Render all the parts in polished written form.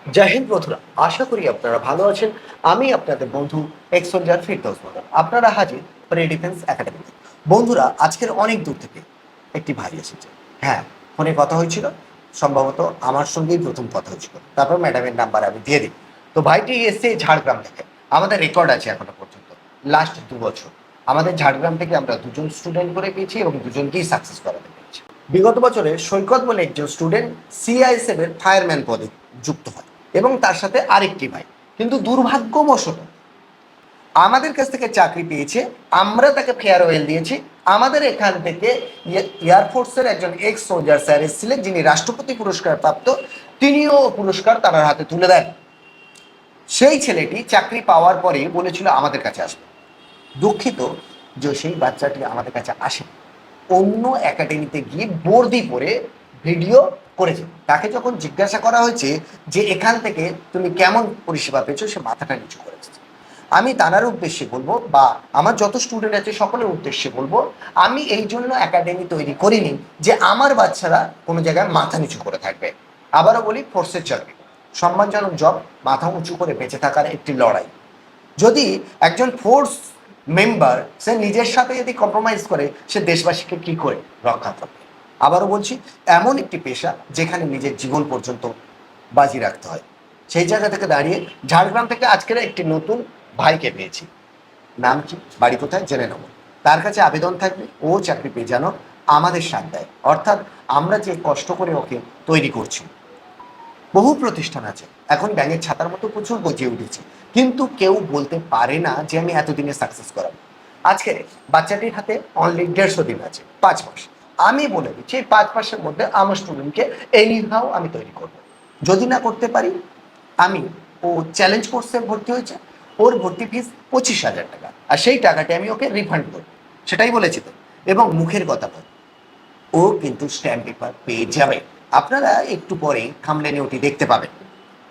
জয় হিন্দ বন্ধুরা, আশা করি আপনারা ভালো আছেন। আমি আপনাদের বন্ধু এক্স সোলজার ফিরদৌস মডেল, আপনারা হাজির প্রি ডিফেন্স একাডেমিতে। বন্ধুরা, আজকের অনেক দূর থেকে একটি ভাই এসেছে। হ্যাঁ, ফোনে কথা হয়েছিল, সম্ভবত আমার সঙ্গেই প্রথম কথা হয়েছিল, তারপর ম্যাডামের নাম্বার আমি দিয়ে দিই। তো ভাইটি এসছে ঝাড়গ্রাম থেকে। আমাদের রেকর্ড আছে এখনো পর্যন্ত, লাস্ট 2 বছর আমাদের ঝাড়গ্রাম থেকে আমরা দুজন স্টুডেন্ট করে পেয়েছি এবং দুজনকেই সাকসেস করাতে পেরেছি। বিগত বছরে সৈকত বলে একজন স্টুডেন্ট সিআইএসএফ এর ফায়ারম্যান পদে যুক্ত হয় এবং তার সাথে আরেকটি ভাই, কিন্তু দুর্ভাগ্যবশত আমাদের কাছ থেকে চাকরি পেয়েছে। আমরা তাকে ফেয়ারওয়েল দিয়েছি। আমাদের এখান থেকে এয়ারফোর্সের একজন এক্স সোলজার স্যার এসেছিলেন, যিনি রাষ্ট্রপতি পুরস্কার প্রাপ্ত, তিনিও পুরস্কার তার হাতে তুলে দেন। সেই ছেলেটি চাকরি পাওয়ার পরে বলেছিল আমাদের কাছে আসবে। দুঃখিত যে সেই বাচ্চাটি আমাদের কাছে আসে, অন্য একাডেমিতে গিয়ে বর্দি পরে ভিডিও করেছে। তাকে যখন জিজ্ঞাসা করা হয়েছে যে এখান থেকে তুমি কেমন পরিষেবা পেয়েছো, সে মাথাটা নিচু করেছে। আমি তার উদ্দেশ্যে বলবো, বা আমার যত স্টুডেন্ট আছে সকলের উদ্দেশ্যে বলবো, আমি এই জন্য একাডেমি তৈরি করিনি যে আমার বাচ্চারা কোনো জায়গায় মাথা নিচু করে থাকবে। আবারও বলি, ফোর্সের চাকরি সম্মানজনক জব, মাথা উঁচু করে বেঁচে থাকার একটি লড়াই। যদি একজন ফোর্স মেম্বার সে নিজের সাথে যদি কম্প্রোমাইজ করে, সে দেশবাসীকে কি করে রক্ষা করবে? আবারও বলছি, এমন একটি পেশা যেখানে নিজের জীবন পর্যন্ত বাজি রাখতে হয়। সেই জায়গা থেকে দাঁড়িয়ে ঝাড়গ্রাম থেকে আজকের একটি নতুন ভাইকে পেয়েছি। নাম কি, বাড়ি কোথায়, জেনে নেব। তার কাছে আবেদন থাকবে, ও চাকরি পেয়ে যেন আমাদের সাথ দেয়। অর্থাৎ আমরা যে কষ্ট করে ওকে তৈরি করছি, বহু প্রতিষ্ঠান আছে এখন ব্যাঙের ছাতার মতো প্রচুর গজিয়ে উঠেছে, কিন্তু কেউ বলতে পারে না যে আমি এতদিনে সাকসেস করাবো। আজকে বাচ্চাটির হাতে অনলি 150 দিন আছে, 5 মাস। আমি বলে দিচ্ছি, এই 5 মাসের মধ্যে আমার স্টুডেন্টকে এনিহাও আমি তৈরি করব। যদি না করতে পারি, আমি, ও চ্যালেঞ্জ কোর্সে ভর্তি হয়েছে, ওর ভর্তি ফিস 25,000 টাকা, আর সেই টাকাটি আমি ওকে রিফান্ড করবো। সেটাই বলেছি তো। এবং মুখের কথা বল, ও কিন্তু স্ট্যাম্প পেপার পেয়ে যাবে। আপনারা একটু পরে থাম্বনেলে ওটি দেখতে পাবেন।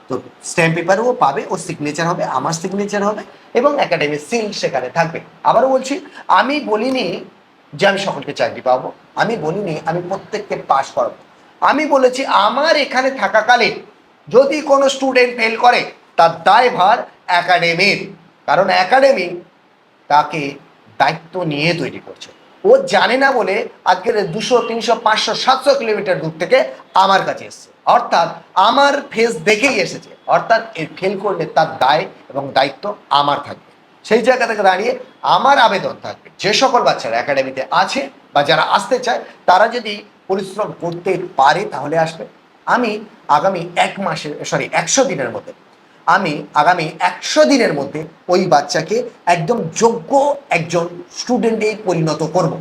তো স্ট্যাম্প পেপারও পাবে, ওর সিগনেচার হবে, আমার সিগনেচার হবে, এবং একাডেমির সিল সেখানে থাকবে। আবারও বলছি, আমি বলিনি যে আমি সকলকে চাকরি পাবো, আমি বলিনি আমি প্রত্যেককে পাশ করাবো। আমি বলেছি আমার এখানে থাকাকালে যদি কোনো স্টুডেন্ট ফেল করে, তার দায়ভার একাডেমির। কারণ একাডেমি তাকে দায়িত্ব নিয়ে তৈরি করছে। ও জানে না বলে আজকের 200, 300, 500, 700 কিলোমিটার দূর থেকে আমার কাছে এসছে, অর্থাৎ আমার ফেস দেখেই এসেছে। অর্থাৎ এই ফেল করলে তার দায় এবং দায়িত্ব আমার থাকবে। সেই জায়গা থেকে দাঁড়িয়ে আমার আবেদন থাকবে, যে সকল বাচ্চারা একাডেমিতে আছে বা যারা আসতে চায়, তারা যদি পরিশ্রম করতে পারে তাহলে আসবে। আমি আগামী 100 দিনের মধ্যে, আমি আগামী 100 দিনের মধ্যে ওই বাচ্চাকে একদম যোগ্য একজন স্টুডেন্টে পরিণত করব,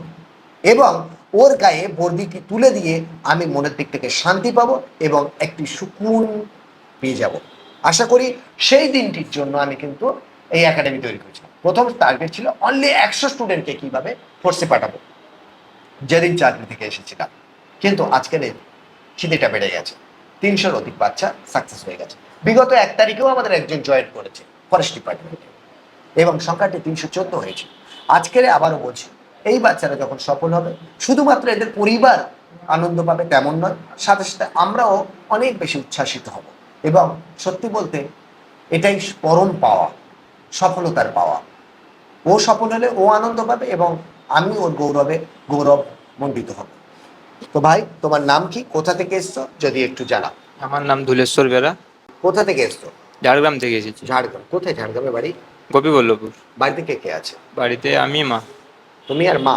এবং ওর গায়ে বর্দিটি তুলে দিয়ে আমি মনের দিক থেকে শান্তি পাবো এবং একটি সুকুন পেয়ে যাব। আশা করি সেই দিনটির জন্য আমি কিন্তু এই একাডেমি তৈরি করেছিলাম। প্রথম টার্গেট ছিল অনলি 100 স্টুডেন্টকে কিভাবে ফোর্সে পাঠাবো, যেদিন চাকরি থেকে এসেছিলাম। কিন্তু আজকের এই খিদেটা বেড়ে গেছে, 300-র অধিক বাচ্চা সাকসেস হয়ে গেছে। বিগত 1 তারিখেও আমাদের একজন জয়েন করেছে ফরেস্ট ডিপার্টমেন্টে, এবং সংখ্যাটি 314 হয়েছে। আজকের আবারও বলছি, এই বাচ্চারা যখন সফল হবে, শুধুমাত্র এদের পরিবার আনন্দ পাবে তেমন নয়, সাথে সাথে আমরাও অনেক বেশি উচ্ছ্বাসিত হব। এবং সত্যি বলতে এটাই পরম পাওয়া, সফলতার পাওয়া। ও সফল হলে ও আনন্দ পাবে এবং আমি ওর গৌরবে গৌরবমণ্ডিত হব। তো ভাই, তোমার নাম কি, কোথা থেকে এসছো, যদি একটু জানাও। আমার নাম ধুলেশ্বর বেরা। কোথা থেকে এসছো? ঝাড়গ্রাম থেকে এসেছি। ঝাড়গ্রাম। কোথায় ঝাড়গ্রামে বাড়ি? গোপীবল্লভপুর। বাড়িতে কে কে আছে? বাড়িতে আমি, মা। তুমি আর মা?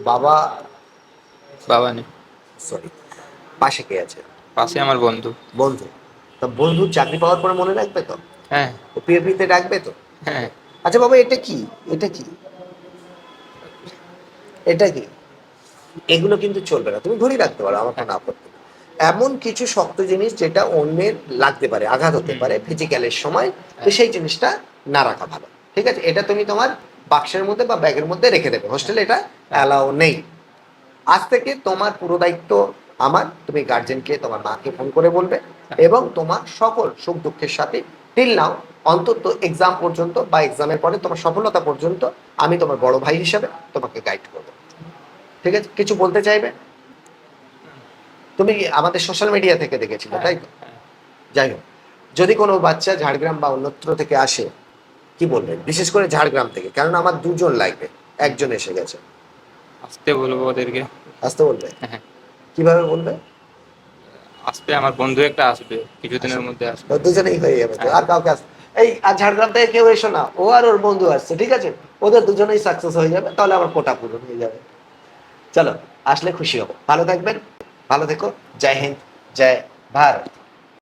বাবা? বাবা নেই। সরি। পাশে কে আছে? পাশে আমার বন্ধু। বন্ধু? তা বন্ধু চাকরি পাওয়ার পরে মনে রাখবে তো? হ্যাঁ। ও পিএপিতে ডাকবে তো? হ্যাঁ। আচ্ছা বাবা, এটা কি, এটা কি, এটা কি? এগুলো কিন্তু চলবে না, তুমি ধরেই রাখতে পারো, আমার কোনো আপত্তি নেই। এমন কিছু শক্ত জিনিস যেটা অন্যের লাগতে পারে, আঘাত হতে পারে ফিজিক্যালের সময়, তো সেই জিনিসটা না রাখা ভালো। ঠিক আছে, এটা তুমি তোমার বাক্সের মধ্যে বা ব্যাগের মধ্যে রেখে দেবে, হোস্টেলে এটা অ্যালাউ নেই। আজ থেকে তোমার পুরো দায়িত্ব আমার। তুমি গার্জেনকে, তোমার মাকে ফোন করে বলবে, এবং তোমার সকল সুখ দুঃখের সাথে টিল নাও, অন্তত এক্সাম পর্যন্ত বা এক্সামের পরে তোমার সফলতা পর্যন্ত আমি তোমার বড় ভাই হিসাবে তোমাকে গাইড করবো। ঠিক আছে, কিছু বলতে চাইবে? তুমি আমাদের সোশ্যাল মিডিয়া থেকে দেখেছিলে, তাই তো? যাই হোক, যদি কোনো বাচ্চা ঝাড়গ্রাম বা অন্যত্র থেকে আসে কি বলবেন, বিশেষ করে ঝাড়গ্রাম থেকে, কারণ আমার দুজন লাগবে, একজন এসে গেছে। আসতে বলবো ওদেরকে। আসতে বলবে? হ্যাঁ, কিভাবে বলবে? আসবে, আমার বন্ধু একটা আসবে, কিছুদিনের মধ্যে আসবে। তো দুজনেই হয়ে যাবে তো, হ্যাঁ। আর কাউকে এই আর ঝাড়গ্রাম থেকে কেউ এসো না, ও আর ওর বন্ধু আসছে, ঠিক আছে? ওদের দুজনেই সাকসেস হয়ে যাবে, তাহলে আমার কোটা পূরণ হয়ে যাবে। চলো, আসলে খুশি হব। ভালো থাকবেন, ভালো থেকো। জয় হিন্দ, জয় ভারত।